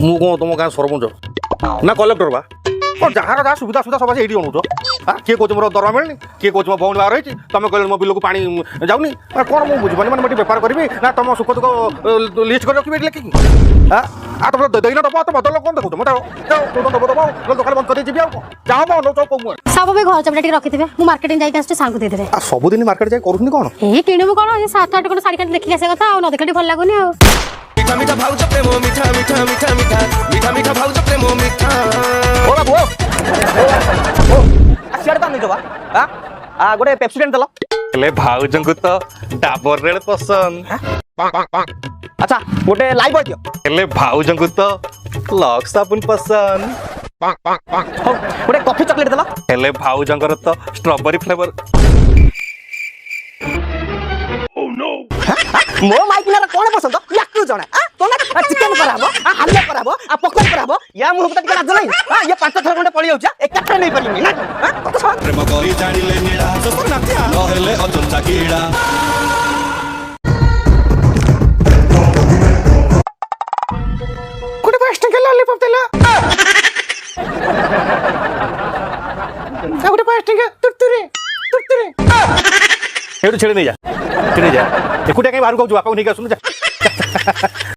ମୁଁ କ'ଣ ତୁମ ଗାଁ ସରପଞ୍ଚ ନା କଲେକ୍ଟର ବା ଯାହାର ଯାହା ସୁବିଧା ସୁବିଧା ସବୁ ଏଇଠି ଆଣୁଛ କିଏ କହୁଛି ମୋର ଦରମା ମିଳୁନି କିଏ କହୁଛି ମୋ ଭଉଣୀ ବାହାର ହେଇଛି ତମେ କହିଲେ ମୋ ବିଲକୁ ପାଣି ଯାଉନି କ'ଣ ମୁଁ ବୁଝିପାରୁନି ମାନେ ମୁଁ ଏଠି ବେପାର କରିବି ନା ତମ ସୁଖ ଦୁଃଖ ଲିଷ୍ଟ କରି ରଖିବି ଏଠି ଲେଖିକି ତମେ ଦେଇନ ଦେବ ତ ବଦଳ କ'ଣ ଦେଖୁଛ ମୋତେ ଦେବ ଦୋକାନ ବନ୍ଦ କରି ଯିବି ଆଉ ଯାହା ହବ ନେଉଛ କୋଉ ସବୁ ବି ଘର ଚପଟା ଟିକେ ରଖିଥିବେ ମୁଁ ମାର୍କେଟିଂ ଯାଇକି ଆସିଛି ସାଙ୍ଗକୁ ଦେଇଦେବେ ସବୁଦିନ ମାର୍କେଟ ଯାଇ କରୁଛନ୍ତି କ'ଣ ଏଇ କିଣିବୁ କ'ଣ ଏ 7-8 ଖଣ୍ଡ ଶାଢ଼ୀ ଖାଲି ଦେଖିକି ଆସିବା କଥା ଆଉ ନ ଦେଖିଲେ ଭଲ ଲାଗୁନି ଆଉ মিঠা মিঠা ভাউজ প্রেম মিঠা মিঠা মিঠা মিঠা মিঠা মিঠা ভাউজ প্রেম মিঠা ও বাবু ও সিয়াড়ে তো নেই গোটে পেপসি টেন দেল ହେଲେ ଭାଉଜଙ୍କୁ ତ ଡାବର ରେଳ ପସନ୍ଦ আচ্ছা গোটে লাইভ বয় দিও ହେଲେ ଭାଉଜଙ୍କୁ ତ ଲକ୍ସ ସାବୁନ ପସନ୍ଦ হও গোটে কফি চকলেট দেল ହେଲେ ଭାଉଜଙ୍କର ତ ଷ୍ଟ୍ରବେରୀ ଫ୍ଲେଭର মো মাইকিনার কোন পছন্দ ইয়াকু জনা তোনা চিকেন করাবো হালুয়া করাবো পকোড়া করাবো ইয়া মুহ তো টিকে লাজ নাই ইয়া 5 থর খন্ডে পড়ি যাউছা একাটা নেই পারিনি না কত সব প্রেম করি জানিলে নীড়া সসনাতিয়া নহলে অজন্তা কিড়া ଗୋଟେ 5 ଟଙ୍କା ଲଲିପପ ଦେଲା ଆଉ ଗୋଟେ 5 ଟଙ୍କା ତୁରତୁରେ ଏଇଠୁ ଛେଳି ନେଇ ଯା ଏକୁଟିଆ କାଇଁ ବାହାରକୁ ଯାଉ ବାପାକୁ ନେଇକି ଆସୁନୁ ଯା